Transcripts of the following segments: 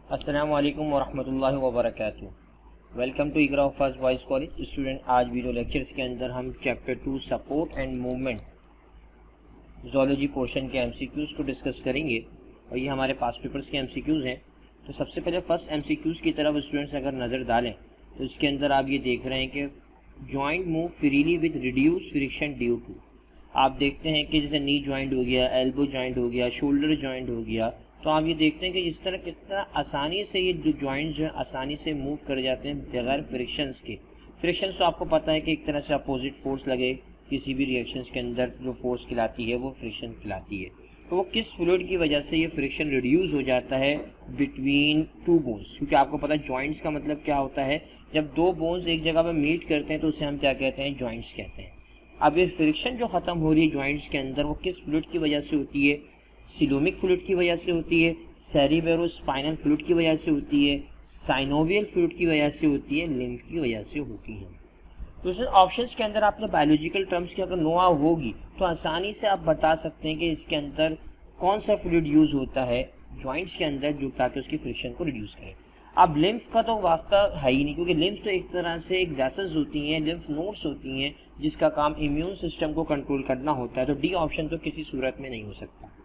अस्सलाम वालेकुम वरहमतुल्लाहि वबरकातुहू। Welcome to Iqra first boys college student. आज वीडियो लेक्चर्स के अंदर हम chapter 2 support and movement zoology portion के एमसीक्यूज़ को डिस्कस करेंगे और ये हमारे पास पेपर्स के एमसीक्यूज़ हैं। तो सबसे पहले फर्स्ट एमसीक्यूज़ की तरफ स्टूडेंट्स अगर नज़र डालें तो इसके अंदर आप ये देख रहे हैं कि joint move freely with reduce friction due to. आप देखते हैं कि जैसे नी जॉइंट हो गया, एल्बो जॉइंट हो गया, शोल्डर जॉइंट हो गया, तो आप ये देखते हैं कि किस तरह आसानी से ये जो जॉइंट्स जो आसानी से मूव कर जाते हैं बगैर फ्रिक्शंस के। फ्रिक्शंस तो आपको पता है कि एक तरह से अपोजिट फोर्स लगे किसी भी रिएक्शंस के अंदर जो फोर्स खिलाती है वो फ्रिक्शन खिलाती है। तो वो किस फ्लूइड की वजह से ये फ्रिक्शन रिड्यूस हो जाता है बिटवीन टू बोन्स, क्योंकि आपको पता है जॉइंट्स का मतलब क्या होता है। जब दो बोन्स एक जगह पर मीट करते हैं तो उसे हम क्या कहते हैं, जॉइंट्स कहते हैं। अब ये फ्रिक्शन जो ख़त्म हो रही है जॉइंट्स के अंदर वो किस फ्लूइड की वजह से होती है? सिलोमिक फ्लूइड की वजह से होती है, सेरिब्रोस्पाइनल फ्लूइड की वजह से होती है, साइनोवियल फ्लूइड की वजह से होती है, लिम्फ की वजह से होती है। तो ऑप्शंस के अंदर आपने बायोलॉजिकल टर्म्स की अगर नोआ होगी तो आसानी से आप बता सकते हैं कि इसके अंदर कौन सा फ्लूइड यूज़ होता है जॉइंट्स के अंदर जो ताकि उसकी फ्रिक्शन को रिड्यूस करे। अब लिम्फ का तो वास्ता है ही नहीं, क्योंकि लिम्फ तो एक तरह से एक वैसल्स होती हैं, लिम्फ नोड्स होती हैं जिसका काम इम्यून सिस्टम को कंट्रोल करना होता है। तो डी ऑप्शन तो किसी सूरत में नहीं हो सकता।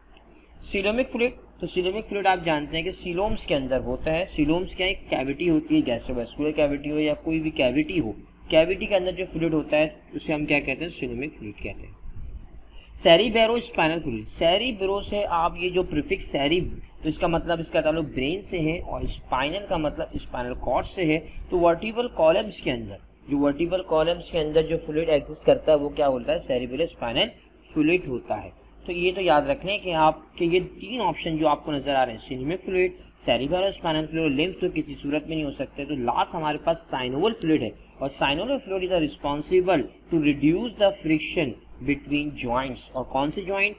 सीलोमिक फ्लूइड, तो सीलोमिक फ्लूइड आप जानते हैं कि सीलोम्स के अंदर होता है। सीलोम्स क्या, एक कैविटी होती है, गैस्ट्रोवैस्कुलर कैविटी हो या कोई भी कैविटी हो, कैविटी के अंदर जो फ्लूइड होता है उसे हम क्या कहते हैं, सीलोमिक फ्लूइड कहते हैं। सेरिब्रोस्पाइनल फ्लूइड, सेरिब्रो से आप ये जो प्रीफिक्स सेरिब, तो इसका मतलब इसका ताल्लुक ब्रेन से है और स्पाइनल का मतलब स्पाइनल कॉर्ड से है। तो वर्टिबल कॉलम्स के अंदर वर्टिबल कॉलम्स के अंदर जो फ्लूइड एग्जिस्ट करता है वो क्या होता है, सेरिब्रोस्पाइनल फ्लूइड होता है। तो ये तो याद रख लें कि आपके ये तीन ऑप्शन जो आपको नजर आ रहे हैं, coelomic fluid, cerebrospinal fluid, lymph तो किसी सूरत में नहीं हो सकते। तो लास्ट हमारे पास साइनोवल फ्लूइड है और synovial fluid is responsible to reduce the friction between joints. और कौन से joint?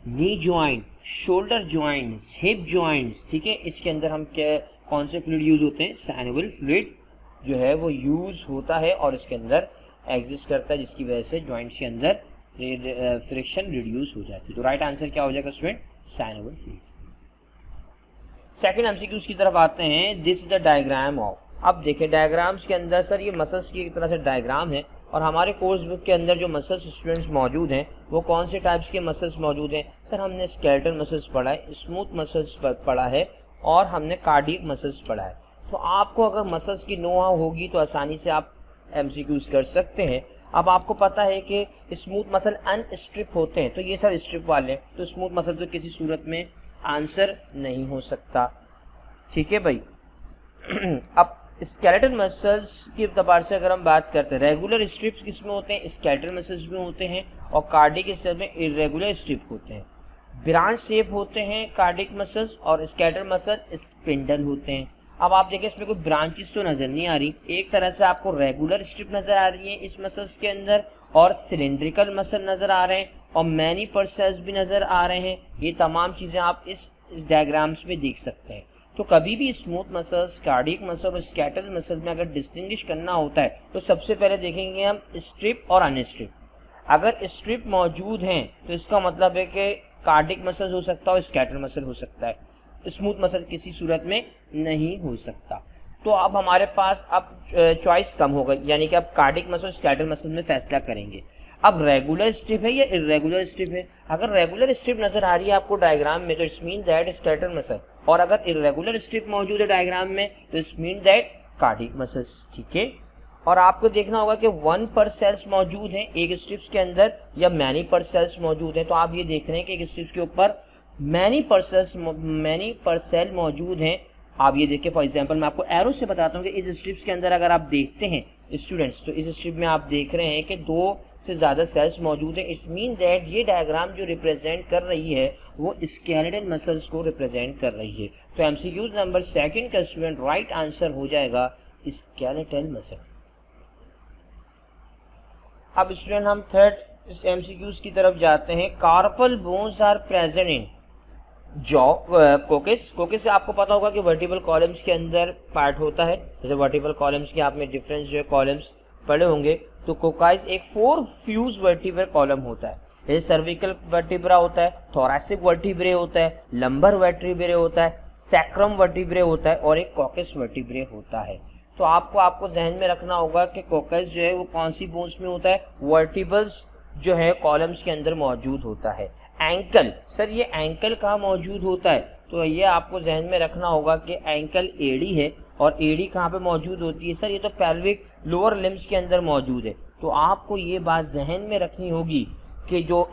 Knee joint, shoulder joints, hip joints. ठीक है, इसके अंदर हम क्या कौन से फ्लूइड यूज होते हैं? साइनोवल फ्लूइड जो है वो यूज होता है और इसके अंदर एग्जिस्ट करता है, जिसकी वजह से जॉइंट्स के अंदर फ्रिक्शन रिड्यूस हो जाती है। तो राइट आंसर क्या हो जाएगा student? Synovial fluid. Second MCQs की तरफ आते हैं। This is the diagram of. अब देखिए डायग्राम्स के अंदर सर ये मसल्स की एक तरह से डायग्राम है और हमारे कोर्स बुक के अंदर जो मसल्स स्टूडेंट्स मौजूद हैं वो कौन से टाइप्स के मसल्स मौजूद हैं? सर हमने स्केलेटल मसल्स पढ़ा है, स्मूथ मसल्स पढ़ा है और हमने कार्डियक मसल्स पढ़ा है। तो आपको अगर मसल्स की नोहा होगी तो आसानी से आप एमसीक्यूज कर सकते हैं। अब आपको पता है कि स्मूथ मसल अनस्ट्रिप होते हैं, तो ये सर स्ट्रिप वाले, तो स्मूथ मसल तो किसी सूरत में आंसर नहीं हो सकता। ठीक है भाई। अब स्केलेटल मसल्स के अतबार से अगर हम बात करते हैं, रेगुलर स्ट्रिप्स किस में होते हैं? स्केलेटल मसल्स में होते हैं और कार्डियक मसल्स में इरेगुलर स्ट्रिप होते हैं। ब्रांच शेप होते हैं कार्डियक मसल्स और स्केलेटल मसल स्पिंडल होते हैं। अब आप देखिए इसमें कोई ब्रांचेस तो नज़र नहीं आ रही, एक तरह से आपको रेगुलर स्ट्रिप नज़र आ रही है इस मसल्स के अंदर और सिलेंड्रिकल मसल नज़र आ रहे हैं और मैनी परसेल्स भी नज़र आ रहे हैं। ये तमाम चीज़ें आप इस डायग्राम्स में देख सकते हैं। तो कभी भी स्मूथ मसल्स, कार्डियक मसल और स्केलेटल मसल में अगर डिस्टिंग्विश करना होता है तो सबसे पहले देखेंगे हम स्ट्रिप और अनस्ट्रिप। अगर स्ट्रिप मौजूद हैं तो इसका मतलब है कि कार्डियक मसल हो सकता है और स्केलेटल मसल हो सकता है, स्मूथ मसल किसी सूरत में नहीं हो सकता। तो अब हमारे पास अब चॉइस कम हो गई, यानी कि अब कार्डियक मसल और स्केलेटल मसल में फैसला करेंगे। अब रेगुलर स्ट्रिप है या इरेगुलर स्ट्रिप है? अगर रेगुलर स्ट्रिप नजर आ रही है आपको डायग्राम में तो it's mean that skeletal muscle, और अगर इरेगुलर स्ट्रिप मौजूद है डायग्राम में तो it's mean that cardiac muscles. ठीक है, और आपको देखना होगा कि 1 पर सेल्स मौजूद हैं एक स्ट्रिप्स के अंदर या मैनी पर सेल्स मौजूद हैं। तो आप ये देख रहे हैं कि एक स्ट्रिप्स के ऊपर मैनी पर सेल मौजूद हैं। आप ये देखिए, फॉर एग्जांपल मैं आपको एरो से बताता हूँ कि इस स्ट्रिप्स के अंदर अगर आप देखते हैं स्टूडेंट्स, तो इस स्ट्रिप में आप देख रहे हैं कि 2 से ज़्यादा सेल्स मौजूद हैं। इट्स मीन दैट ये डायग्राम जो रिप्रेजेंट कर रही है वो स्केलेटल मसल्स को रिप्रेजेंट कर रही है। तो एमसीक्यूज नंबर 2 का स्टूडेंट राइट आंसर हो जाएगा स्केलेटल मसल। अब स्टूडेंट हम थर्ड एमसीक्यूज की तरफ जाते हैं। Carpal bones are present in jaw, coccyx. Coccyx से आपको पता होगा कि वर्टिबल कॉलम्स के अंदर पार्ट होता है। जैसे वर्टिबल कॉलम्स के आपने डिफरेंस जो है कॉलम्स पढ़े होंगे, तो कोकाइस एक 4 फ्यूज वर्टिब्रल कॉलम होता है। जैसे सर्विकल वर्टिब्रा होता है, थोरैसिक वर्टिब्रे होता है, लंबर वर्टिब्रे होता है, सैक्रम वर्टिब्रे होता है और एक कॉकस वर्टिब्रे होता है। तो आपको जहन में रखना होगा कि कॉकस जो है वो कौन सी बोन्स में होता है, वर्टिब्रल्स जो है कॉलम्स के अंदर मौजूद होता है। एंकल, सर ये एंकल कहाँ मौजूद होता है, तो ये आपको जहन में रखना होगा कि एंकल एडी है और एडी कहाँ पे मौजूद होती है, सर ये तो पेल्विक लोअर लिम्स के अंदर मौजूद है। तो आपको ये बात जहन में रखनी होगी कि जो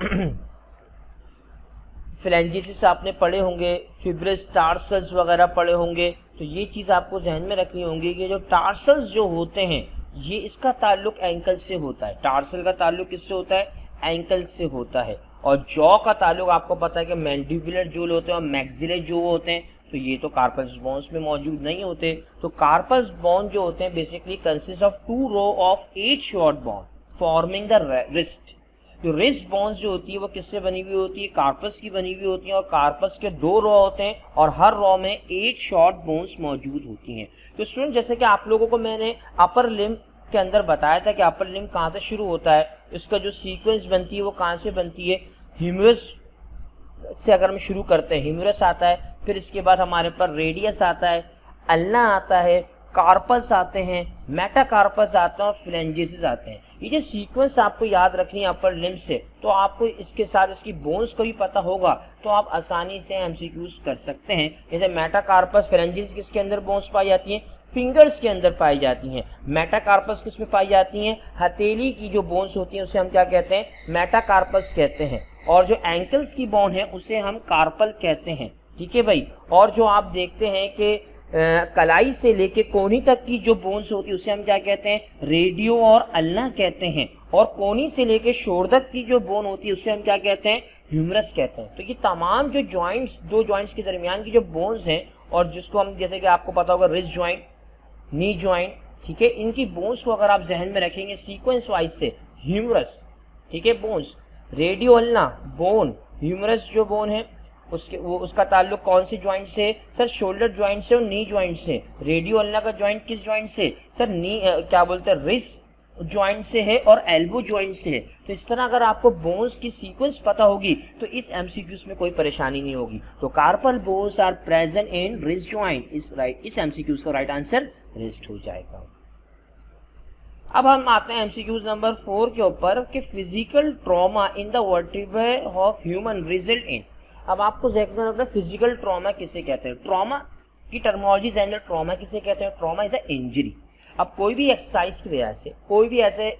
फ्लैंजिस आपने पढ़े होंगे, फिब्रिस टार्सल्स वगैरह पढ़े होंगे, तो ये चीज़ आपको जहन में रखनी होगी कि जो टार्सल्स जो होते हैं ये इसका ताल्लुक एंकल से होता है। टार्सल का ताल्लुक किससे होता है, एंकल से होता है। और जॉ का ताल्लुक आपको पता है कि मैंडिबुलर जूल होते हैं और मैक्सिलर जो होते हैं, तो ये तो कार्पल्स बोन्स में मौजूद नहीं होते। तो कार्पल्स बोन जो होते हैं basically consist of 2 row of 8 short bone forming the wrist. जो रिस्ट बोन्स जो होती है वो किससे बनी हुई होती है, कार्पस की बनी हुई होती है और कार्पस के 2 रो होते हैं और हर रो में 8 शॉर्ट बोन्स मौजूद होती हैं। तो स्टूडेंट जैसे कि आप लोगों को मैंने अपर लिम्ब के अंदर बताया था कि अपर लिम्ब कहाँ से शुरू होता है, इसका जो सीक्वेंस बनती है वो कहाँ से बनती है, ह्यूमरस से अगर हम शुरू करते हैं, ह्यूमरस आता है, फिर इसके बाद हमारे पास रेडियस आता है, अल्ना आता है, कार्पस आते हैं, मेटाकार्पस आते हैं और फ्लैंजिस आते हैं। ये जो सीक्वेंस आपको याद रखनी है अपर लिम्ब से, तो आपको इसके साथ इसकी बोन्स को भी पता होगा तो आप आसानी से एमसीक्यूज कर सकते हैं। जैसे मेटाकार्पस फ्लैंजिस किसके अंदर बोन्स पाई जाती हैं, फिंगर्स के अंदर पाई जाती हैं। मेटाकार्पस किस में पाई जाती हैं, हथेली की जो बोन्स होती हैं उसे हम क्या कहते हैं, मेटाकार्पस कहते हैं। और जो एंकल्स की बोन है उसे हम कार्पल कहते हैं। ठीक है भाई। और जो आप देखते हैं कि कलाई से लेके कोहनी तक की जो बोन्स होती है उसे हम क्या कहते हैं, रेडियो और अल्ना कहते हैं। और कोहनी से लेके शोल्डर तक की जो बोन होती है उसे हम क्या कहते हैं, ह्यूमरस कहते हैं। तो ये तमाम जो जॉइंट्स, 2 जॉइंट्स के दरमियान की जो बोन्स हैं और जिसको हम जैसे कि आपको पता होगा रिस्ट जॉइंट, नी जॉइंट, ठीक है, इनकी बोन्स को अगर आप जहन में रखेंगे सीक्वेंस वाइज से, ह्यूमरस, ठीक है, bones, radio ulna bone, humerus जो बोन है उसका ताल्लुक कौन सी जॉइंट से, सर शोल्डर जॉइंट से और नी जॉइंट से। रेडियो अल्ना का जॉइंट किस जॉइंट से, सर नी क्या बोलते हैं, रिस्ट जॉइंट से है और एल्बो जॉइंट से है। तो इस तरह अगर आपको बोन्स की सीक्वेंस पता होगी तो इस एमसीक्यूज में कोई परेशानी नहीं होगी। तो carpal bones are present in wrist joint, इस एमसीक्यूज का राइट आंसर रिस्ट हो जाएगा। अब हम आते हैं एमसीक्यूज नंबर 4 के ऊपर कि physical trauma in the vertebrae of human result in. अब आपको देखना होगा फिजिकल ट्रॉमा किसे कहते हैं, ट्रॉमा की टर्मिनोलॉजी है, ट्रॉमा किसे कहते हैं, ट्रॉमा इज अ इंजरी। अब कोई भी एक्सरसाइज की वजह से, कोई भी ऐसे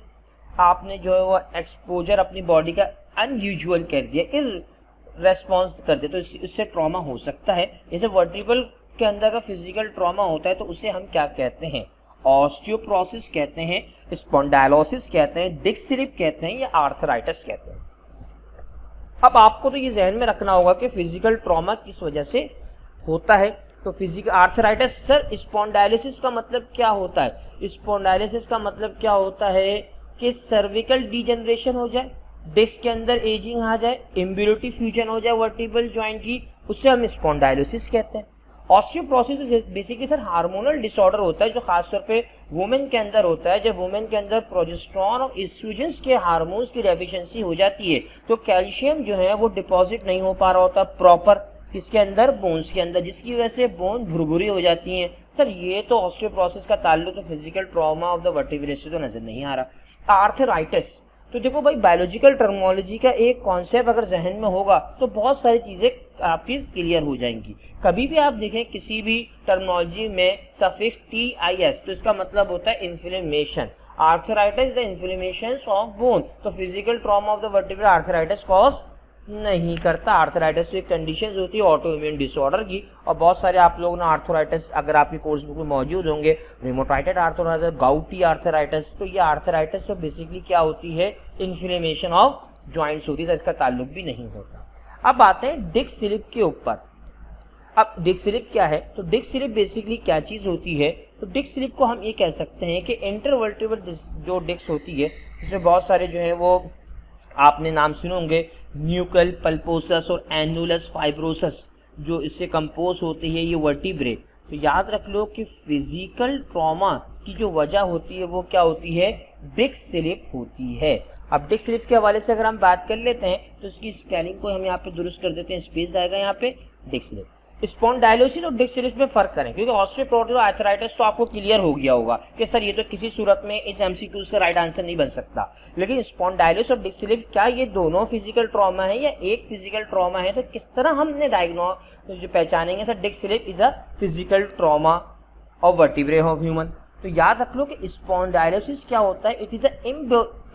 आपने जो है वो एक्सपोजर अपनी बॉडी का अनयूजुअल कर दिया, इररेस्पॉन्स कर दिया, तो इससे ट्रॉमा हो सकता है। जैसे वर्टिब्रल के अंदर का फिजिकल ट्रॉमा होता है तो उसे हम क्या कहते हैं, ऑस्टियोपोरोसिस कहते हैं, स्पॉन्डाइलोसिस कहते हैं, डिस्क स्लिप कहते हैं या आर्थराइटिस कहते हैं। अब आपको तो ये जहन में रखना होगा कि फिजिकल ट्रॉमा किस वजह से होता है। तो फिजिकल आर्थराइटिस, सर स्पॉन्डाइलिसिस का मतलब क्या होता है, स्पॉन्डाइलिसिस का मतलब क्या होता है कि सर्विकल डिजनरेशन हो जाए, डिस्क के अंदर एजिंग आ जाए, इम्ब्यूरिटी फ्यूजन हो जाए वर्टिब्रल जॉइंट की, उससे हम स्पॉन्डाइलिसिस कहते हैं। Osteoporosis basically sir hormonal disorder होता है जो खासतौर पे वुमेन के अंदर होता है। जब वुमेन के अंदर प्रोजेस्टेरोन और एस्ट्रोजन्स के हार्मोन्स की डेफिशिएंसी हो जाती है तो कैल्शियम जो है वो डिपॉजिट नहीं हो पा रहा होता प्रॉपर किसके अंदर, बोन्स के अंदर, जिसकी वजह से बोन भुरभुरी हो जाती हैं। सर ये तो ऑस्टियोपोरोसिस का ताल्लुक तो physical trauma of the vertebrae से तो नजर नहीं आ रहा। आर्थराइटिस, तो देखो भाई बायोलॉजिकल टर्मिनोलॉजी का एक कॉन्सेप्ट अगर जहन में होगा तो बहुत सारी चीज़ें आपकी क्लियर हो जाएंगी। कभी भी आप देखें किसी भी टर्मिनोलॉजी में सफिक्स TIS, तो इसका मतलब होता है inflammation. Arthritis the inflammation of bone, तो physical trauma of the vertebrae arthritis cause नहीं करता। आर्थराइटिस एक कंडीशन होती है ऑटो इम्यून डिसऑर्डर की, और बहुत सारे आप लोगों ने आर्थराइटिस अगर आपकी कोर्स बुक में मौजूद होंगे, रिमोटाइटेड आर्थराइटिस, गाउटी आर्थराइटिस, तो ये आर्थराइटिस तो बेसिकली क्या होती है, इन्फ्लेमेशन ऑफ जॉइंट्स होती है, इसका ताल्लुक भी नहीं होता। अब आते हैं डिस्क स्लिप के ऊपर। अब डिस्क स्लिप क्या है, तो डिस्क स्लिप बेसिकली क्या चीज़ होती है, तो डिस्क स्लिप को हम ये कह सकते हैं कि इंटरवर्टिब्रल जो डिस्क होती है इसमें बहुत सारे जो है वो आपने नाम सुने होंगे, न्यूकल, पल्पोसस और एनुलस फाइब्रोसस, जो इससे कंपोज होती है ये वर्टिब्रे। तो याद रख लो कि फिजिकल ट्रॉमा की जो वजह होती है वो क्या होती है, डिस्क स्लिप होती है। अब डिस्क स्लिप के हवाले से अगर हम बात कर लेते हैं तो इसकी स्पेलिंग को हम यहाँ पे दुरुस्त कर देते हैं, स्पेस आएगा यहाँ पे डिस्क स्लिप। स्पॉन्डाइलोसिस और डिस्क स्लिप में फर्क करें, क्योंकि ऑस्टियोपोरोसिस और आर्थराइटिस तो आपको क्लियर हो गया होगा कि सर ये तो किसी सूरत में इस एमसीक्यूज का राइट आंसर नहीं बन सकता। लेकिन स्पॉन्डाइलोसिस और डिस्क स्लिप क्या ये दोनों फिजिकल ट्रॉमा है या एक फिजिकल ट्रॉमा है? तो किस तरह हमने डायग्नोज पहचानेंगे sir disc slip is a physical trauma of vertebrae of human? तो याद रख लो कि स्पॉन्डाइलोसिस क्या होता है, it is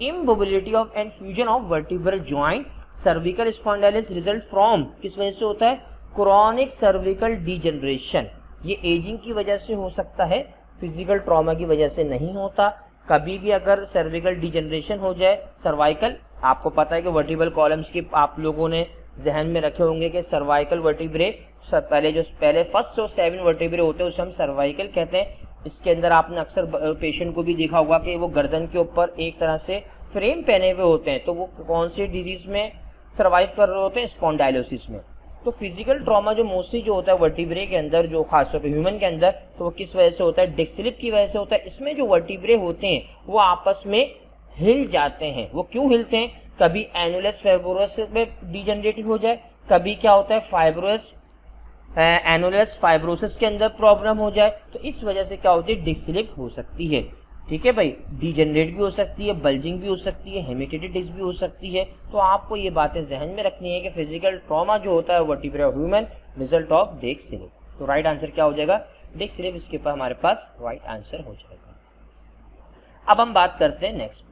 immobility of and fusion of vertebral joint. Cervical spondylitis result from किस वजह से होता है? Chronic cervical degeneration. ये एजिंग की वजह से हो सकता है, फिजिकल ट्रॉमा की वजह से नहीं होता। कभी भी अगर सर्विकल डिजनरेशन हो जाए सर्वाइकल, आपको पता है कि वर्टिब्रल कॉलम्स के आप लोगों ने जहन में रखे होंगे कि सर्वाइकल वर्टिब्रे पहले फर्स्ट जो 7 वर्टिब्रे होते हैं उसे हम सर्वाइकल कहते हैं। इसके अंदर आपने अक्सर पेशेंट को भी देखा होगा कि वो गर्दन के ऊपर एक तरह से फ्रेम पहने हुए होते हैं, तो वो कौन सी डिजीज में सर्वाइव कर रहे होते हैं? स्पॉन्डाइलोसिस में। तो फिजिकल ट्रॉमा जो मोस्टली जो होता है वर्टिब्रे के अंदर, जो खासतौर पे ह्यूमन के अंदर, तो वो किस वजह से होता है? डिस्क स्लिप की वजह से होता है। इसमें जो वर्टिब्रे होते हैं वो आपस में हिल जाते हैं। वो क्यों हिलते हैं? कभी एनुलस फाइब्रोस में डिजनरेटिव हो जाए, कभी क्या होता है एनुलस फाइब्रोसिस के अंदर प्रॉब्लम हो जाए, तो इस वजह से क्या होती है? डिस्क स्लिप हो सकती है। ठीक है भाई, डिजनरेट भी हो सकती है, बल्जिंग भी हो सकती है, हेमिटेटेड डिस्क भी हो सकती है। तो आपको ये बातें जहन में रखनी है कि फिजिकल ट्रॉमा जो होता है vertebra of human result of disc slip. तो राइट आंसर क्या हो जाएगा? Disc slip. इसके ऊपर हमारे पास राइट आंसर हो जाएगा। अब हम बात करते हैं next.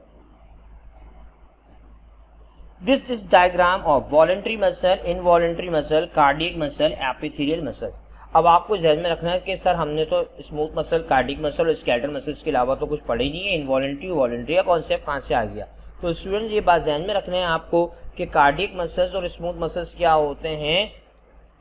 This is diagram of voluntary muscle, involuntary muscle, cardiac muscle, epithelial muscle. अब आपको ध्यान में रखना है कि सर हमने तो स्मूथ मसल, कार्डिक मसल और स्केलेटल मसल्स के अलावा तो कुछ पढ़े नहीं है। इनवॉलंटरी वॉलंटरी का कॉन्सेप्ट कहाँ से आ गया? तो स्टूडेंट ये बात ध्यान में रखना है आपको कि कार्डिक मसल्स और स्मूथ मसल्स क्या होते हैं?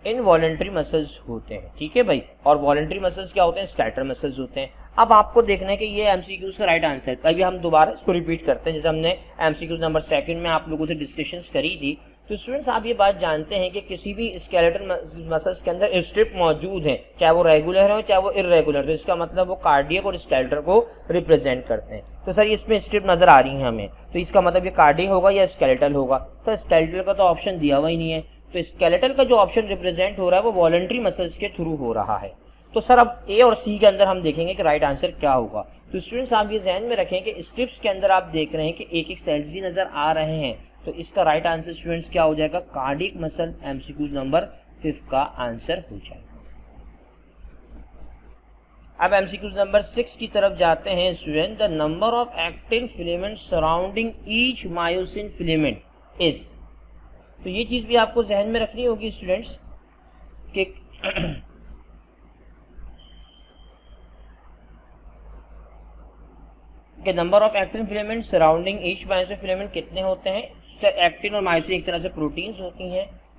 इनवॉलंटरी मसल्स होते हैं। ठीक है भाई, और वॉलंटरी मसल्स क्या होते हैं? स्केलेटल मसल्स होते हैं। अब आपको देखना है कि ये एमसीक्यूज का राइट आंसर। अभी हम दोबारा इसको रिपीट करते हैं, जैसे हमने एमसीक्यूज नंबर 2 में आप लोगों से डिस्कशंस करी थी। तो स्टूडेंट्स आप ये बात जानते हैं कि किसी भी स्केलेटल मसल्स के अंदर स्ट्रिप मौजूद है, चाहे वो रेगुलर हो चाहे वो इर्रेगुलर, तो इसका मतलब वो कार्डियक और स्केलेटल को रिप्रेजेंट करते हैं। तो सर इसमें स्ट्रिप नजर आ रही है हमें, तो इसका मतलब ये कार्डियक होगा या स्केलेटल होगा? तो स्केलेटल का तो ऑप्शन दिया हुआ ही नहीं है। तो स्केलेटल का जो ऑप्शन रिप्रेजेंट हो रहा है वो वॉलंटरी मसल्स के थ्रू हो रहा है। तो सर अब ए और सी के अंदर हम देखेंगे कि राइट आंसर क्या होगा। तो स्टूडेंट्स आप ये ध्यान में रखें कि स्ट्रिप्स के अंदर आप देख रहे हैं कि एक एक सेल्स ही नजर आ रहे हैं, तो इसका राइट आंसर स्टूडेंट्स क्या हो जाएगा? कार्डियक मसल एमसीक्यूज नंबर 5 का आंसर हो जाएगा। अब एमसीक्यूज नंबर 6 की तरफ जाते हैं student. The number of actin filament surrounding each myosin filament is. तो ये चीज भी आपको जहन में रखनी होगी स्टूडेंट्स कि number of actin filament surrounding each myosin filament कितने होते हैं? एक्टिन और मायोसिन एक तरह से प्रोटीन्स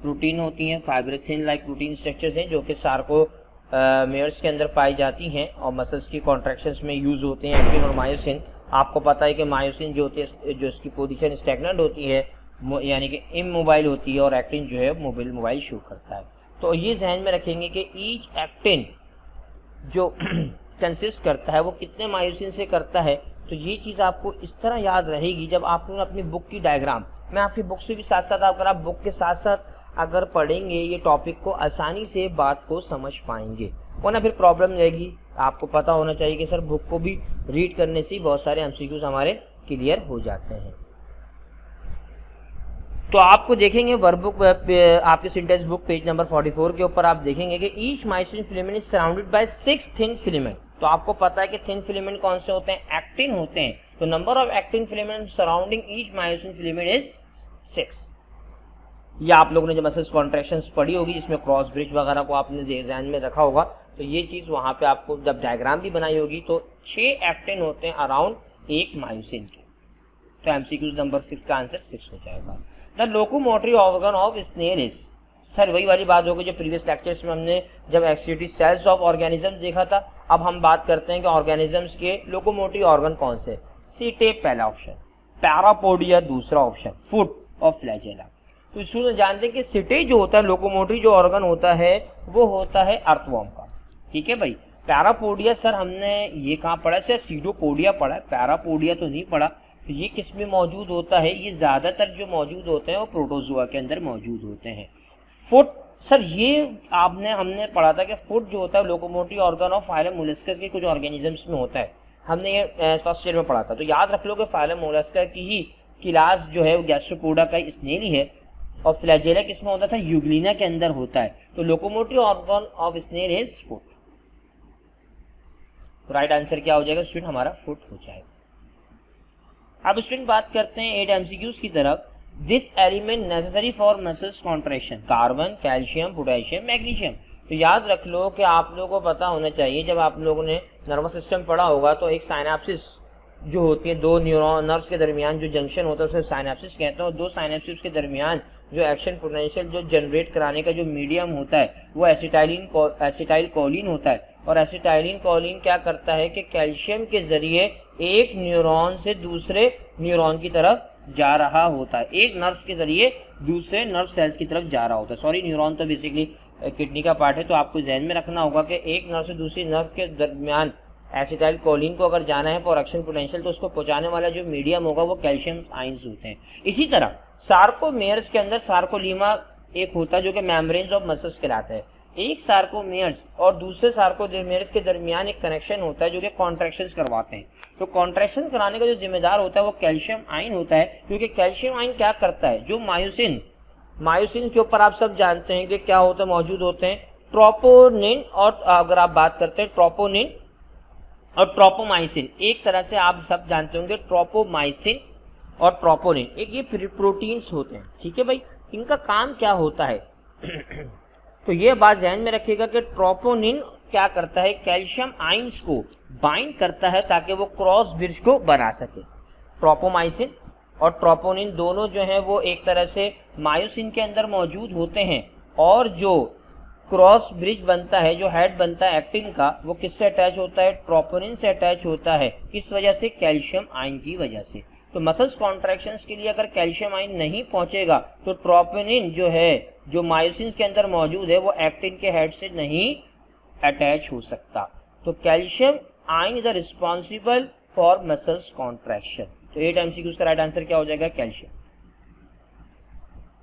प्रोटीन होती हैं, फाइब्रोथिन लाइक प्रोटीन स्ट्रक्चर्स हैं जो कि सार्को मेयर्स के अंदर पाई जाती हैं और मसल्स की कॉन्ट्रैक्शंस में यूज होते हैं एक्टिन और मायोसिन। आपको पता है कि मायोसिन जो होती है, जो इसकी पोजीशन स्टैग्नेंट होती है, यानी कि इमोबाइल होती है, और एक्टिन जो है मोबाइल शो करता है। तो ये जहन में रखेंगे कि ईच एक्टिन जो कंसिस्ट करता है वो कितने मायोसिन से करता है। तो ये चीज़ आपको इस तरह याद रहेगी जब आप लोग अपनी बुक की डायग्राम, मैं आपकी बुक से भी साथ साथ अगर आप बुक के साथ साथ अगर पढ़ेंगे ये टॉपिक को आसानी से बात को समझ पाएंगे, वरना फिर प्रॉब्लम रहेगी। आपको पता होना चाहिए कि सर बुक को भी रीड करने से ही बहुत सारे एमसीक्यूज हमारे क्लियर हो जाते हैं। तो आपको देखेंगे वर्कबुक आपके सिंटेक्स बुक पेज नंबर 44 के ऊपर आप देखेंगे कि each myosin filament is surrounded by 6 thin filament. तो आपको पता है कि थिन फिलामेंट कौन से होते हैं? एक्टिन होते हैं। तो number of actin filament surrounding each myosin filament is 6। या आप लोगों ने जो मसल्स कॉन्ट्रैक्शंस पढ़ी होगी जिसमें क्रॉस ब्रिज वगैरह को आपने ध्यान में रखा होगा, तो ये चीज़ वहाँ पे आपको जब डायग्राम भी बनाई होगी तो 6 एक्टिन होते हैं अराउंड एक मायोसिन के। तो एमसीक्यूज नंबर 6 का आंसर 6 हो जाएगा। The locomotory organ of snail is. Sir वही वाली बात होगी जो प्रीवियस लेक्चर्स में हमने जब एक्टिविटी सेल्स ऑफ ऑर्गेनिज्म देखा था। अब हम बात करते हैं कि ऑर्गेनिजम्स के लोकोमोटरी ऑर्गन कौन से? सीटे पहला ऑप्शन, पैरापोडिया दूसरा ऑप्शन, फुट और फ्लैजेला। तो इसमें जानते हैं कि सीटे जो होता है लोकोमोटरी जो ऑर्गन होता है वो होता है अर्थवॉर्म का। ठीक है भाई, पैरापोडिया सर हमने ये कहाँ पढ़ा? सर सीडोपोडिया पढ़ा है, पैरापोडिया तो नहीं पढ़ा। तो ये किस में मौजूद होता है? ये ज़्यादातर जो मौजूद होते हैं वो प्रोटोजोआ के अंदर मौजूद होते हैं। फुट सर ये हमने पढ़ा था कि फुट जो होता है locomotive organ of phylum molluscs के कुछ ऑर्गेनिजम्स में होता है, हमने ये फर्स्ट ईयर में पढ़ा था। तो याद रख लो कि फाइलम मोलस्का की ही क्लास जो है वो गैस्ट्रोपोडा का स्नेल ही है, और फ्लैजेला किसमें होता है? यूग्लिना के अंदर होता है। तो locomotive organ of snail is foot. Right answer क्या हो जाएगा स्टूडेंट? हमारा फुट हो जाएगा। अब स्टूडेंट बात करते हैं 8 MCQs की तरफ। This element necessary for muscles contraction, carbon, calcium, potassium, magnesium. तो याद रख लो कि आप लोगों को पता होना चाहिए, जब आप लोगों ने नर्वस सिस्टम पढ़ा होगा तो एक साइनेप्सिस जो होती है, दो न्यूरॉन नर्व्स के दरमियान जो जंक्शन होता है उसे साइनेप्सिस कहते हैं, और दो साइनेप्सिस के दरमियान जो एक्शन पोटेंशियल जो जनरेट कराने का जो मीडियम होता है वो एसिटाइल कोलिन होता है। और एसिटाइलिन कोलिन क्या करता है कि कैल्शियम के जरिए एक न्यूरॉन से दूसरे न्यूरॉन की तरफ जा रहा होता है, एक नर्व के जरिए दूसरे नर्व सेल्स की तरफ जा रहा होता है। सॉरी, न्यूरॉन तो बेसिकली किडनी का पार्ट है, तो आपको ध्यान में रखना होगा कि एक नर्व से दूसरी नर्व के दरमियान एसिटाइल कोलिन को अगर जाना है फॉर एक्शन पोटेंशियल, तो उसको पहुंचाने वाला जो मीडियम होगा वो कैल्शियम आयंस होते हैं। इसी तरह सार्कोमेयर्स के अंदर सार्कोलीमा एक होता है जो कि मेम्ब्रेन्स ऑफ मसल्स कहलाता है। एक सार्कोमेयर्स और दूसरे सार्कोमेयर्स के दरमियान एक कनेक्शन होता है जो कि कॉन्ट्रैक्शंस करवाते हैं। तो कॉन्ट्रैक्शन कराने का जो जिम्मेदार होता है वो कैल्शियम आयन होता है, क्योंकि कैल्शियम आयन क्या करता है, जो मायोसिन के ऊपर आप सब जानते हैं कि क्या होता है, मौजूद होते हैं ट्रोपोनिन, और अगर आप बात करते हैं ट्रोपोनिन और ट्रोपोमाइसिन, एक तरह से आप सब जानते होंगे ट्रोपोमाइसिन और ट्रोपोनिन, एक ये प्रोटीन्स होते हैं। ठीक है भाई, इनका काम क्या होता है तो ये बात ध्यान में रखिएगा कि ट्रोपोनिन क्या करता है, कैल्शियम आयंस को बाइंड करता है ताकि वो क्रॉस ब्रिज को बना सके। ट्रोपोमाइसिन और ट्रोपोनिन दोनों जो हैं वो एक तरह से मायोसिन के अंदर मौजूद होते हैं, और जो क्रॉस ब्रिज बनता है, जो हेड बनता है एक्टिन का, वो किससे अटैच होता है? ट्रोपोनिन से अटैच होता है। किस वजह से? कैल्शियम आयन की वजह से। तो मसल्स कॉन्ट्रैक्शंस के लिए अगर कैल्शियम आयन नहीं पहुंचेगा तो ट्रोपोनिन जो है, जो मायोसिन के अंदर मौजूद है, वो एक्टिन के हेड से नहीं अटैच हो सकता। तो calcium ion is responsible for muscles contraction. तो 8 MCQs का राइट आंसर क्या हो जाएगा? कैल्शियम।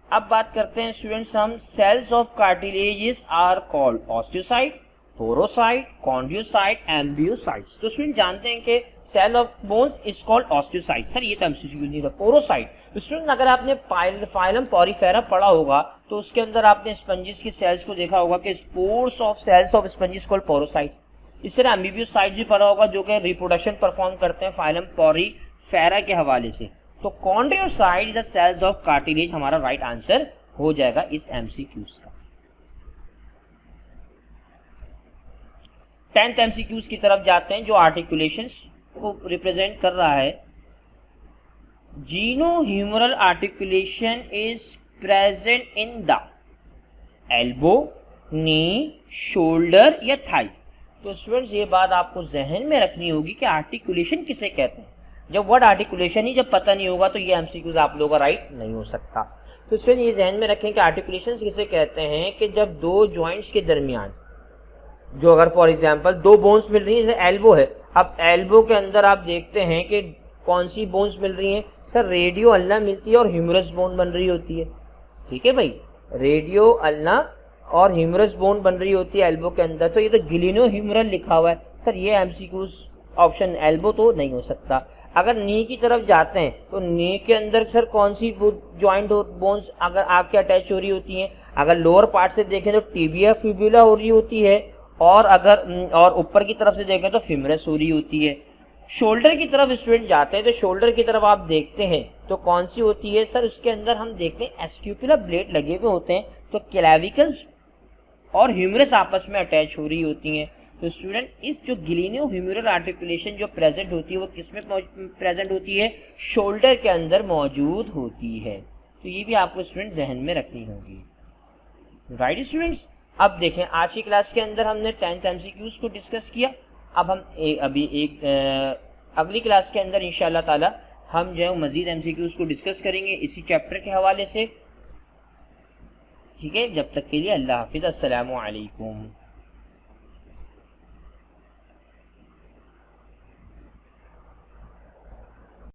अब बात करते हैं स्टूडेंट्स हम, cells of cartilages are called osteocyte, porocyte, chondrocyte, embryocytes. तो स्टूडेंट जानते हैं कि cell of bones is called osteocyte. Sir ये तो एमसीक्यू नहीं था। पोरोसाइट, स्टूडेंट अगर आपने फाइलम पॉरीफेरा पढ़ा होगा तो उसके अंदर आपने स्पंजिस की सेल्स को देखा होगा कि spores of cells of sponges called porocytes. इस तरह एम्बिबियोसाइट्स भी पढ़ा होगा जो कि रिप्रोडक्शन परफॉर्म करते हैं फाइलम पॉरीफेरा के हवाले से। तो chondrocyte is the cells of cartilage हमारा राइट आंसर हो जाएगा इस एमसीक्यूज का। 10th एमसीक्यूज की तरफ जाते हैं जो आर्टिकुलेशंस को रिप्रेजेंट कर रहा है। Glenohumeral articulation is present in the elbow, knee, shoulder या थाई। तो स्टूडेंट्स ये बात आपको जहन में रखनी होगी कि आर्टिकुलेशन किसे कहते हैं। जब वर्ड आर्टिकुलेशन ही जब पता नहीं होगा तो ये एमसीक्यूज आप लोगों का राइट नहीं हो सकता। तो स्टूडेंट ये जहन में रखें कि आर्टिकुलेशन किसे कहते हैं कि जब दो जॉइंट्स के दरमियान, जो अगर फॉर एग्जांपल दो बोन्स मिल रही है, जैसे एल्बो है, अब एल्बो के अंदर आप देखते हैं कि कौन सी बोन्स मिल रही हैं, सर रेडियो अल्ना मिलती है और ह्यूमरस बोन बन रही होती है। ठीक है भाई, रेडियो अल्ना और ह्यूमरस बोन बन रही होती है एल्बो के अंदर। तो ये तो गिलिनो ह्यूमरल लिखा हुआ है, सर ये एमसीक्यूज ऑप्शन एल्बो तो नहीं हो सकता। अगर नी की तरफ जाते हैं तो नी के अंदर सर कौन सी जॉइंट बोन्स अगर आपके अटैच हो रही होती हैं, अगर लोअर पार्ट से देखें तो टिबिया फिब्यूला हो रही होती है, और अगर और ऊपर की तरफ से देखें तो फिमरस हो रही होती है। शोल्डर की तरफ स्टूडेंट जाते हैं तो शोल्डर की तरफ आप देखते हैं तो कौन सी होती है, सर उसके अंदर हम देखते हैं एस्क्यूपुलर ब्लेड लगे हुए होते हैं, तो क्लेविकल्स और ह्यूमरस आपस में अटैच हो रही होती हैं। तो स्टूडेंट इस जो गिलिनो ह्यूमरल आर्टिकुलेशन जो प्रेजेंट होती है वो किसमें प्रेजेंट होती है? शोल्डर के अंदर मौजूद होती है। तो ये भी आपको स्टूडेंट जहन में रखनी होगी। राइट स्टूडेंट्स, अब देखें आज की क्लास के अंदर हमने 10th एमसीक्यूज को डिस्कस किया। अब हम अगली क्लास के अंदर इंशाअल्लाह ताला हम जो है मजीद एमसीक्यूज को डिस्कस करेंगे इसी चैप्टर के हवाले से। ठीक है, जब तक के लिए अल्लाह हाफिज़, अस्सलामु अलैकुम।